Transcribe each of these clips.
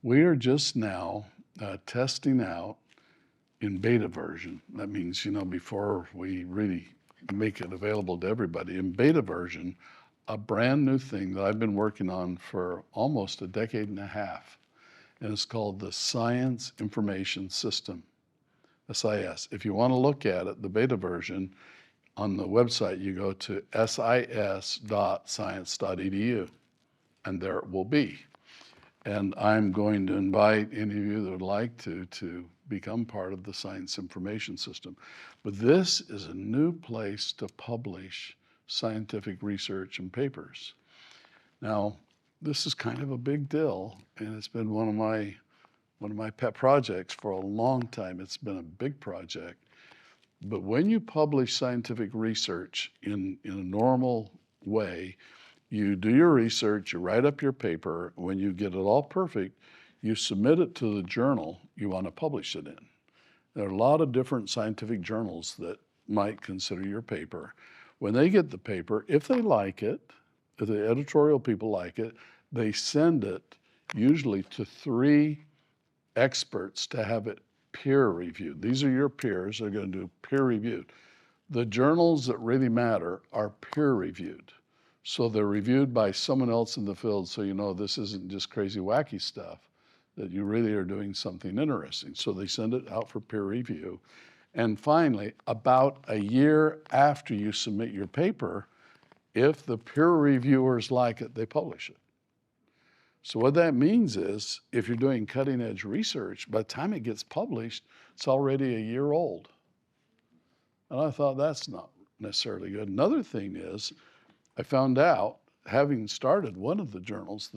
We are just now testing out in beta version. That means, before we really make it available to everybody, in beta version, a brand new thing that I've been working on for almost a decade and a half. And it's called the Science Information System, SIS. If you want to look at it, the beta version, on the website, you go to sis.science.edu, and there it will be. And I'm going to invite any of you that would like to become part of the Science Information System. But this is a new place to publish scientific research and papers. Now, this is kind of a big deal, and it's been one of my pet projects for a long time. It's been a big project. But when you publish scientific research in a normal way, you do your research, you write up your paper. When you get it all perfect, you submit it to the journal you want to publish it in. There are a lot of different scientific journals that might consider your paper. When they get the paper, if they like it, if the editorial people like it, they send it usually to 3 experts to have it peer reviewed. These are your peers. They're going to do peer reviewed. The journals that really matter are peer reviewed. So they're reviewed by someone else in the field, so you know this isn't just crazy wacky stuff, that you really are doing something interesting. So they send it out for peer review. And finally, about a year after you submit your paper, if the peer reviewers like it, they publish it. So what that means is, if you're doing cutting edge research, by the time it gets published, it's already a year old. And I thought that's not necessarily good. Another thing is, I found out, having started one of the journals,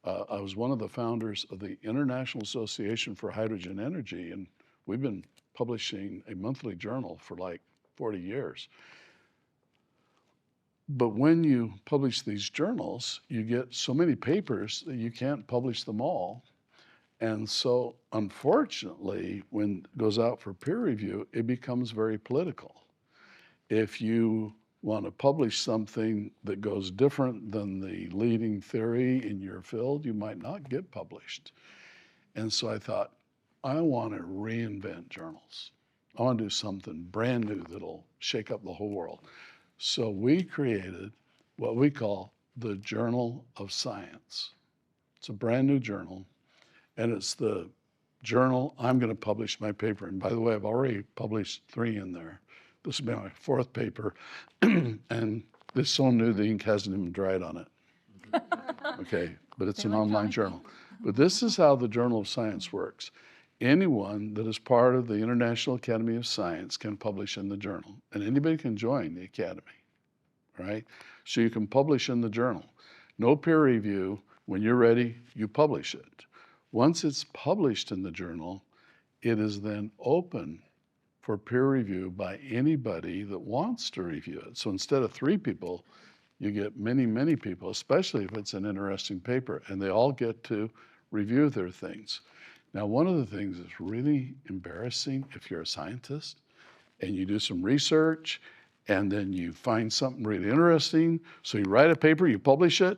I was one of the founders of the International Association for Hydrogen Energy, and we've been publishing a monthly journal for like 40 years. But when you publish these journals, you get so many papers that you can't publish them all. And so, unfortunately, when it goes out for peer review, it becomes very political. If you want to publish something that goes different than the leading theory in your field, you might not get published. And so I thought, I want to reinvent journals. I want to do something brand new that'll shake up the whole world. So we created what we call the Journal of Science. It's a brand new journal, and it's the journal I'm going to publish my paper in. By the way, I've already published 3 in there. This will be my 4th paper, and it's so new the ink hasn't even dried on it. Okay, but it's an online journal. But this is how the Journal of Science works. Anyone that is part of the International Academy of Science can publish in the journal, and anybody can join the Academy, right? So you can publish in the journal. No peer review. When you're ready, you publish it. Once it's published in the journal, it is then open for peer review by anybody that wants to review it. So instead of 3 people, you get many, many people, especially if it's an interesting paper, and they all get to review their things. Now, one of the things that's really embarrassing if you're a scientist and you do some research and then you find something really interesting, so you write a paper, you publish it,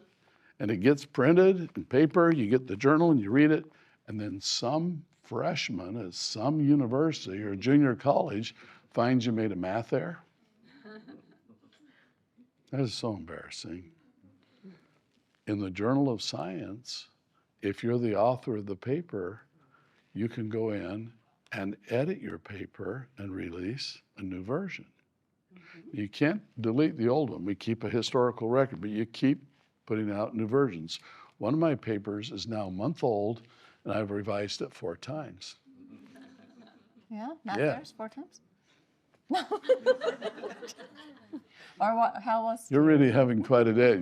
and it gets printed in paper, you get the journal and you read it, and then some freshman at some university or junior college finds you made a math error. That is so embarrassing. In the Journal of Science, if you're the author of the paper, you can go in and edit your paper and release a new version. You can't delete the old one. We keep a historical record, but you keep putting out new versions. One of my papers is now a month old, and I've revised it 4 times. Yeah, math errors 4 times? Or what? How was? You're really having quite a day.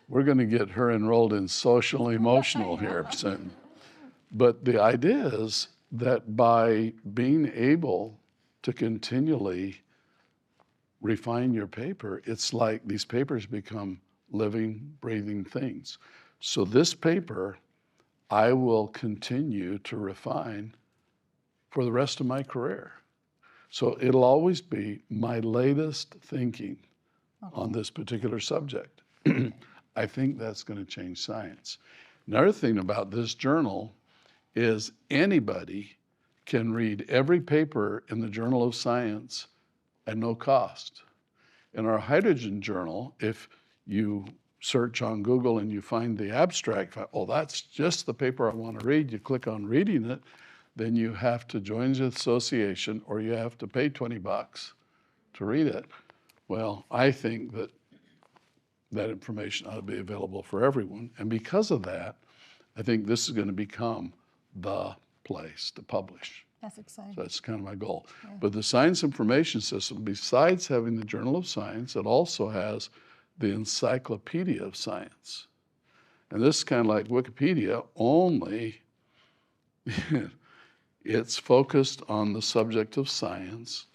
We're going to get her enrolled in social emotional here soon. But the idea is that by being able to continually refine your paper, it's like these papers become living, breathing things. So this paper, I will continue to refine for the rest of my career. So it'll always be my latest thinking on this particular subject. I think that's going to change science. Another thing about this journal is anybody can read every paper in the Journal of Science at no cost. In our hydrogen journal, if you search on Google and you find the abstract, oh, that's just the paper I want to read, you click on reading it, then you have to join the association or you have to pay $20 to read it. Well, I think that that information ought to be available for everyone. And because of that, I think this is going to become the place to publish. That's exciting. So that's kind of my goal. Yeah. But the Science Information System, besides having the Journal of Science, it also has the Encyclopedia of Science. And this is kind of like Wikipedia, only it's focused on the subject of science.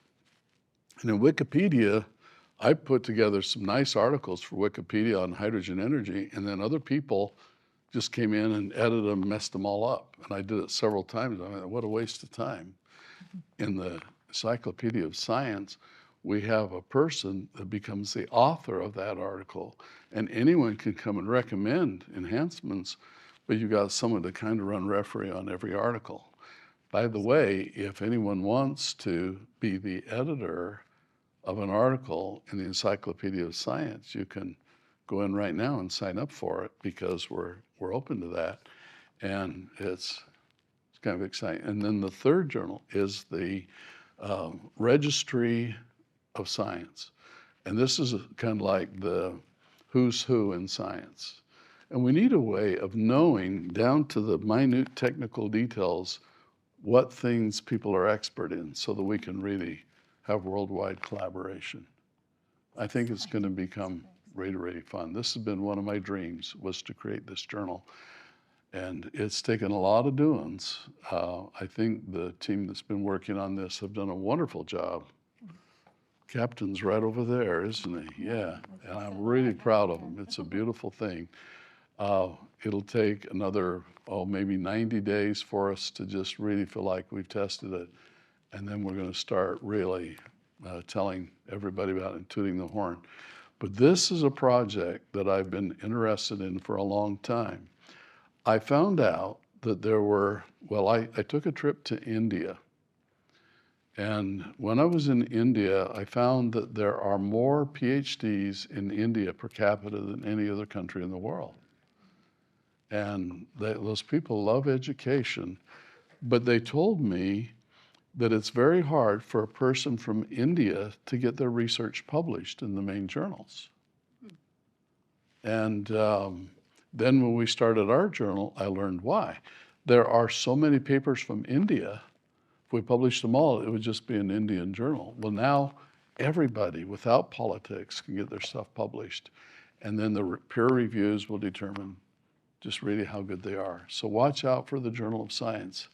And in Wikipedia, I put together some nice articles for Wikipedia on hydrogen energy, and then other people just came in and edited them, messed them all up. And I did it several times. I mean, what a waste of time. In the Encyclopedia of Science, we have a person that becomes the author of that article, and anyone can come and recommend enhancements, but you've got someone to kind of run referee on every article. By the way, if anyone wants to be the editor of an article in the Encyclopedia of Science, you can go in right now and sign up for it, because we're open to that, and it's kind of exciting. And then the third journal is the Registry of Science, and this is kind of like the who's who in science. And we need a way of knowing down to the minute technical details what things people are expert in, so that we can really have worldwide collaboration. I think it's going to become really fun. This has been one of my dreams, was to create this journal. And it's taken a lot of doings. I think the team that's been working on this have done a wonderful job. Captain's right over there, isn't he? Yeah, and I'm really proud of him. It's a beautiful thing. It'll take another, maybe 90 days for us to just really feel like we've tested it. And then we're going to start really telling everybody about it and tooting the horn. But this is a project that I've been interested in for a long time. I found out that there were, I took a trip to India. And when I was in India, I found that there are more PhDs in India per capita than any other country in the world. And those people love education, but they told me that it's very hard for a person from India to get their research published in the main journals. And then when we started our journal, I learned why. There are so many papers from India. If we published them all, it would just be an Indian journal. Well, now everybody without politics can get their stuff published. And then the peer reviews will determine just really how good they are. So watch out for the Journal of Science.